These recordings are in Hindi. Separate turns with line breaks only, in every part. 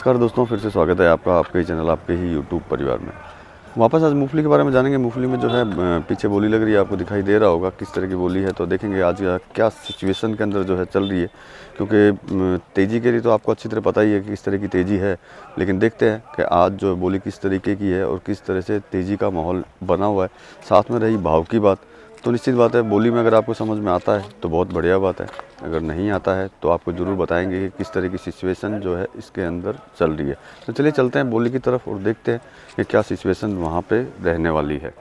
नमस्कार दोस्तों, फिर से स्वागत है आपका आपके ही चैनल आपके ही यूट्यूब परिवार में। वापस आज मूंगफली के बारे में जानेंगे। मूंगफली में जो है पीछे बोली लग रही है, आपको दिखाई दे रहा होगा किस तरह की बोली है। तो देखेंगे आज क्या सिचुएशन के अंदर जो है चल रही है, क्योंकि तेज़ी के लिए तो आपको अच्छी तरह पता ही है कि किस तरह की तेज़ी है। लेकिन देखते हैं कि आज जो बोली किस तरीके की है और किस तरह से तेज़ी का माहौल बना हुआ है। साथ में रही भाव की बात, तो निश्चित बात है बोली में अगर आपको समझ में आता है तो बहुत बढ़िया बात है, अगर नहीं आता है तो आपको ज़रूर बताएंगे कि किस तरह की सिचुएशन जो है इसके अंदर चल रही है। तो चलिए चलते हैं बोली की तरफ और देखते हैं कि क्या सिचुएशन वहाँ पे रहने वाली है।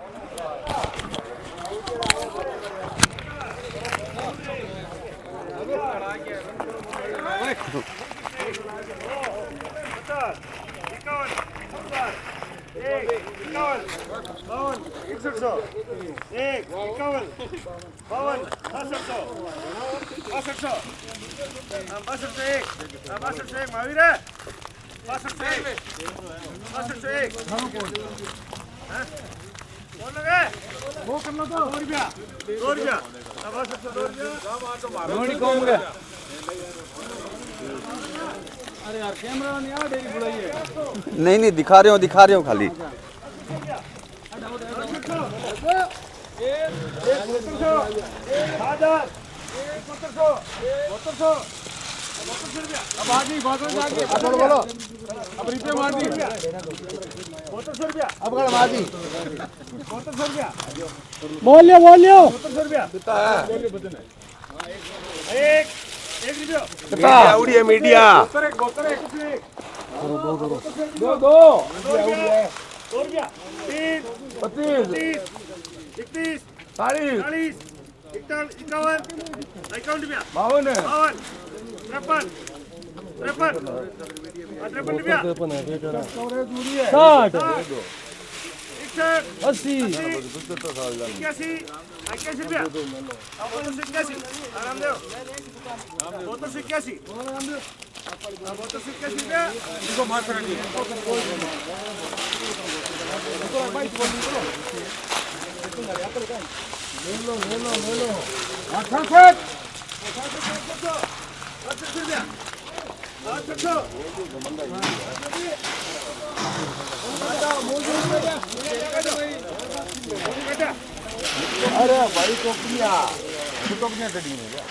अरे यार कैमरा नहीं आ डेरी बुलाई है।
नहीं दिखा रहे हो खाली।
अब आगे बोलो, अब रुपये मार दी 7200 रुपया। अब कर मार दी 7200 रुपया। बोल लियो 7200 रुपया कितना है? एक रुपया कितना उड़ी मीडिया दो रुपया 3 25 31 40 51 रुपया 52 53 रुपया 60 80 81 रुपया 81 आराम दो 81 रुपया इसको मार करेंगे। ले लो 68 रुपया 800 अरे भाई टोकरियां कटी है क्या?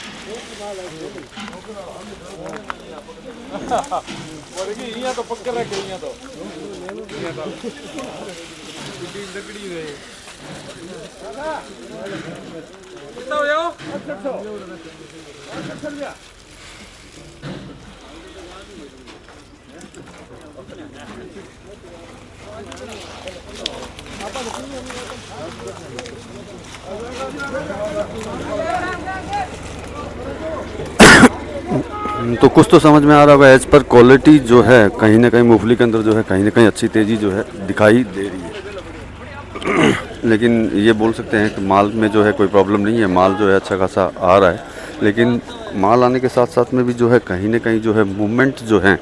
और ये तो पक्का रख गई तो लकड़ी है कितना हो 800 रुपया।
तो कुछ तो समझ में आ रहा होगा। एज पर क्वालिटी जो है कहीं ना कहीं मूंगफली के अंदर जो है कहीं ना कहीं अच्छी तेज़ी जो है दिखाई दे रही है। लेकिन ये बोल सकते हैं कि माल में जो है कोई प्रॉब्लम नहीं है, माल जो है अच्छा खासा आ रहा है। लेकिन माल आने के साथ साथ में भी जो है कहीं ना कहीं जो है मूवमेंट जो है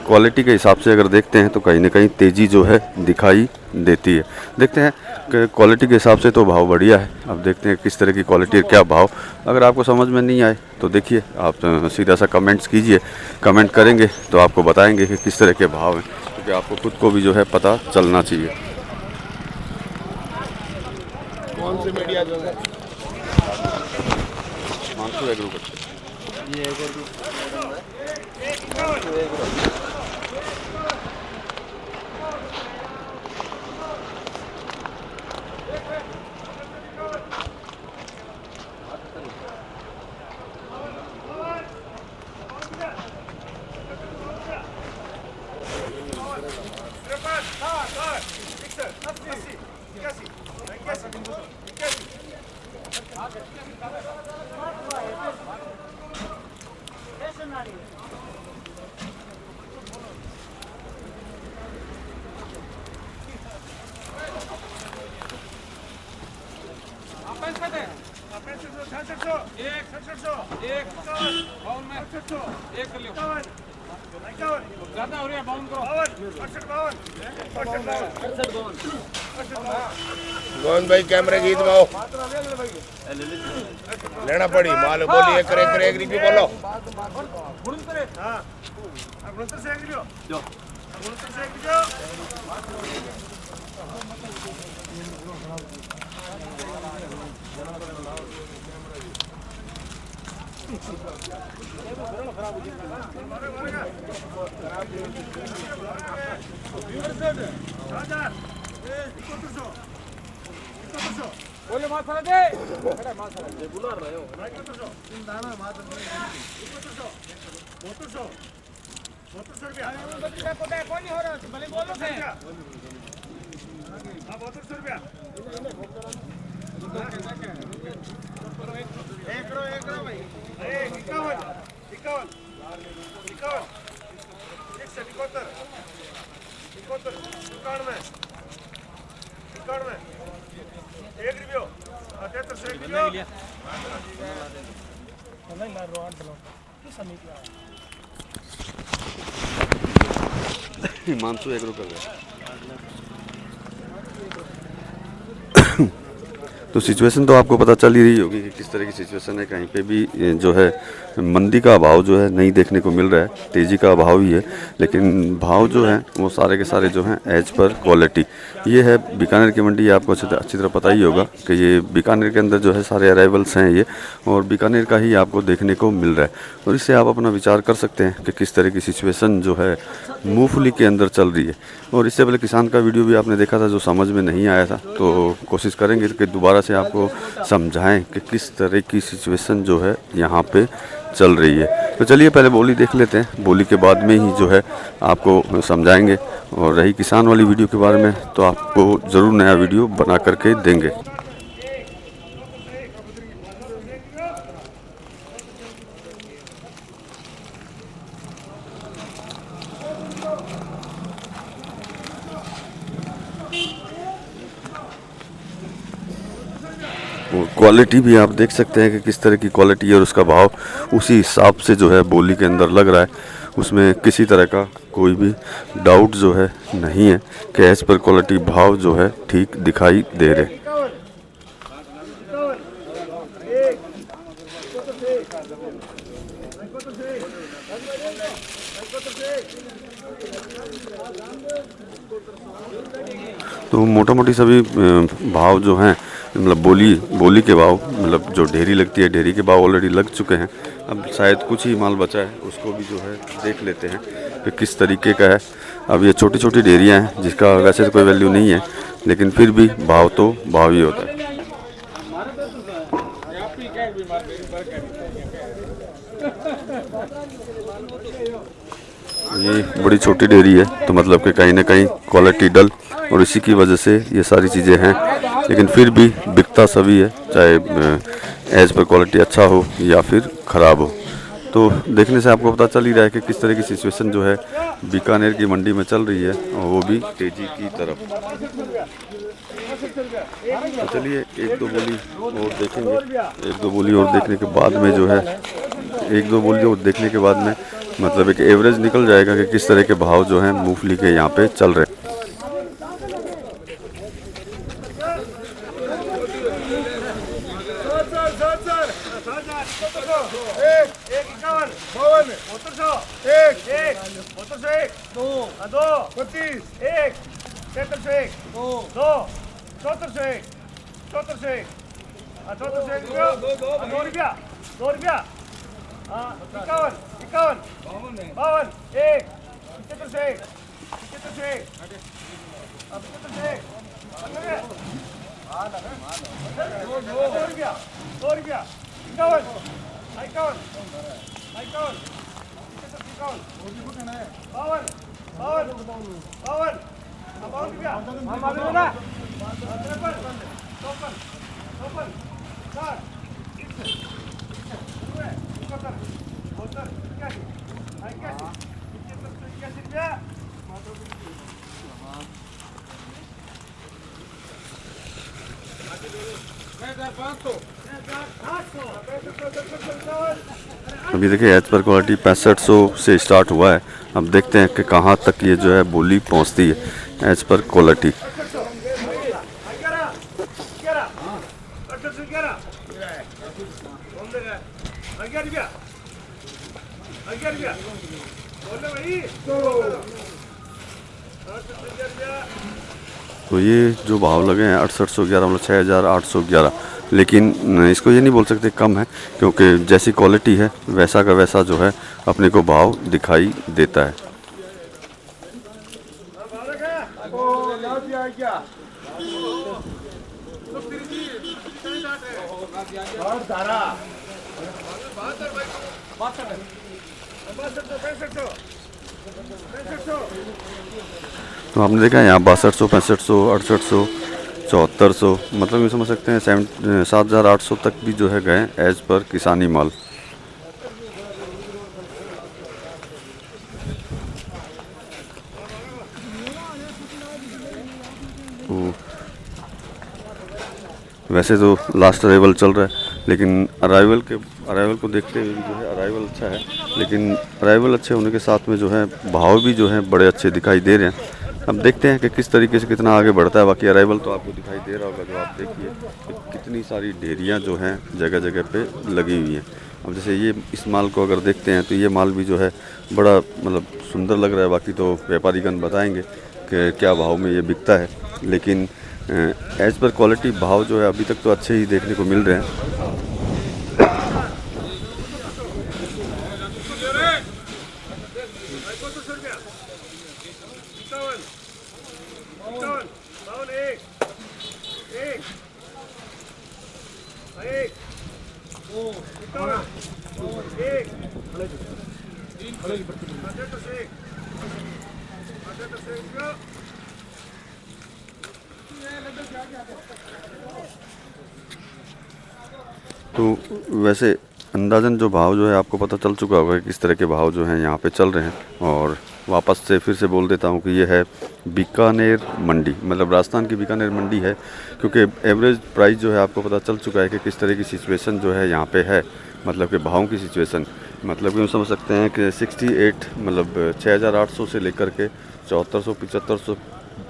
क्वालिटी के हिसाब से अगर देखते हैं तो कहीं ना कहीं तेज़ी जो है दिखाई देती है। देखते हैं कि क्वालिटी के हिसाब से तो भाव बढ़िया है। अब देखते हैं किस तरह की क्वालिटी है, क्या भाव। अगर आपको समझ में नहीं आए तो देखिए आप सीधा सा कमेंट्स कीजिए, कमेंट करेंगे तो आपको बताएंगे कि किस तरह के भाव हैं, क्योंकि आपको खुद को भी जो है पता चलना चाहिए।
कौन सी मीडिया जो है गोविंद भाई कैमरे गीत में लेना पड़ी माल बोली एक रिव्यू बोलो।
हिमांशु एग्रो कर रहे हैं। तो सिचुएशन तो आपको पता चल ही रही होगी कि किस तरह की सिचुएशन है। कहीं पे भी जो है मंदी का अभाव जो है नहीं देखने को मिल रहा है, तेज़ी का अभाव ही है। लेकिन भाव जो है वो सारे के सारे जो हैं एज पर क्वालिटी। ये है बीकानेर की मंडी, आपको अच्छी तरह पता ही होगा कि ये बीकानेर के अंदर जो है सारे अराइवल्स हैं ये, और बीकानेर का ही आपको देखने को मिल रहा है। और इससे आप अपना विचार कर सकते हैं कि किस तरह की सिचुएशन जो है मूंगफली के अंदर चल रही है। और इससे पहले किसान का वीडियो भी आपने देखा था जो समझ में नहीं आया था, तो कोशिश करेंगे कि दोबारा से आपको समझाएं कि किस तरह की सिचुएशन जो है यहाँ पे चल रही है। तो चलिए पहले बोली देख लेते हैं, बोली के बाद में ही जो है आपको समझाएंगे। और रही किसान वाली वीडियो के बारे में तो आपको ज़रूर नया वीडियो बना करके देंगे। और क्वालिटी भी आप देख सकते हैं कि किस तरह की क्वालिटी है और उसका भाव उसी हिसाब से जो है बोली के अंदर लग रहा है। उसमें किसी तरह का कोई भी डाउट जो है नहीं है कि एज पर क्वालिटी भाव जो है ठीक दिखाई दे रहे। तो मोटा मोटी सभी भाव जो हैं, मतलब बोली के भाव, मतलब जो ढेरी लगती है ढेरी के भाव ऑलरेडी लग चुके हैं। अब शायद कुछ ही माल बचा है, उसको भी जो है देख लेते हैं कि किस तरीके का है। अब ये छोटी छोटी ढेरियाँ हैं जिसका वैसे तो कोई वैल्यू नहीं है, लेकिन फिर भी भाव तो भाव ही होता है। ये बड़ी छोटी डेयरी है, तो मतलब कि कहीं ना कहीं क्वालिटी डल, और इसी की वजह से ये सारी चीज़ें हैं। लेकिन फिर भी बिकता सभी है, चाहे एज पर क्वालिटी अच्छा हो या फिर ख़राब हो। तो देखने से आपको पता चल ही रहा है कि किस तरह की सिचुएशन जो है बीकानेर की मंडी में चल रही है, और वो भी तेज़ी की तरफ। तो चलिए एक दो बोली और देखेंगे। एक दो बोली और देखने के बाद में जो है मतलब एक एवरेज निकल जाएगा कि किस तरह के भाव जो हैं मूंगफली के यहाँ पे चल रहे हैं। अभी देखिए एज पर क्वालिटी 6500 से स्टार्ट हुआ है। अब देखते हैं कि कहाँ तक ये जो है बोली पहुँचती है एज पर क्वालिटी। तो ये जो भाव लगे हैं 6811 मतलब 6811, लेकिन इसको ये नहीं बोल सकते कम है, क्योंकि जैसी क्वालिटी है वैसा का वैसा जो है अपने को भाव दिखाई देता है। तो आपने देखा है यहाँ 6200, 6500, 6800, 7400, मतलब ये समझ सकते हैं 7800 तक भी जो है गए एज पर किसानी माल। तो वैसे तो लास्ट अराइवल चल रहा है, लेकिन अराइवल को देखते हुए भी जो है अराइवल अच्छा है, लेकिन अराइवल अच्छे होने के साथ में जो है भाव भी जो है बड़े अच्छे दिखाई दे रहे हैं। अब देखते हैं कि किस तरीके से कितना आगे बढ़ता है। बाकी अराइवल तो आपको दिखाई दे रहा होगा, जो आप देखिए कि कितनी सारी ढेरियाँ जो हैं जगह जगह पे लगी हुई हैं। अब जैसे ये इस माल को अगर देखते हैं तो ये माल भी जो है बड़ा मतलब सुंदर लग रहा है। बाकी तो व्यापारीगण बताएंगे कि क्या भाव में ये बिकता है, लेकिन एज पर क्वालिटी भाव जो है अभी तक तो अच्छे ही देखने को मिल रहे हैं। तो वैसे अंदाज़न जो भाव जो है आपको पता चल चुका होगा कि किस तरह के भाव जो हैं यहाँ पे चल रहे हैं। और वापस से फिर से बोल देता हूँ कि ये है बीकानेर मंडी, मतलब राजस्थान की बीकानेर मंडी है, क्योंकि एवरेज प्राइस जो है आपको पता चल चुका है कि किस तरह की सिचुएशन जो है यहाँ पे है, मतलब कि भाव की सिचुएशन। मतलब कि हम समझ सकते हैं कि 68 मतलब 6800 से लेकर के 7400 7500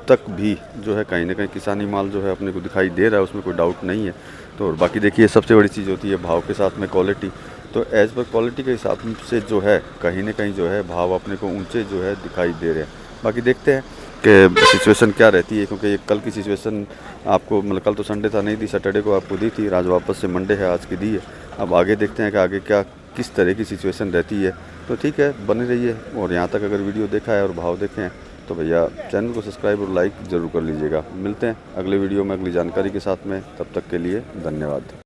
तक भी जो है कहीं ना कहीं किसानी माल जो है अपने को दिखाई दे रहा है, उसमें कोई डाउट नहीं है। तो बाकी देखिए सबसे बड़ी चीज़ होती है भाव के साथ में क्वालिटी। तो एज़ पर क्वालिटी के हिसाब से जो है कहीं ना कहीं जो है भाव अपने को ऊंचे जो है दिखाई दे रहे हैं। बाकी देखते हैं कि सिचुएशन क्या रहती है, क्योंकि ये कल की सिचुएशन आपको मतलब कल तो संडे था नहीं दी, सैटरडे को आपको दी थी, आज वापस से मंडे है आज की दी है। अब आगे देखते हैं कि आगे क्या किस तरह की सिचुएशन रहती है। तो ठीक है, बने रहिए। और यहाँ तक अगर वीडियो देखा है और भाव देखे हैं तो भैया चैनल को सब्सक्राइब और लाइक ज़रूर कर लीजिएगा। मिलते हैं अगले वीडियो में अगली जानकारी के साथ में, तब तक के लिए धन्यवाद।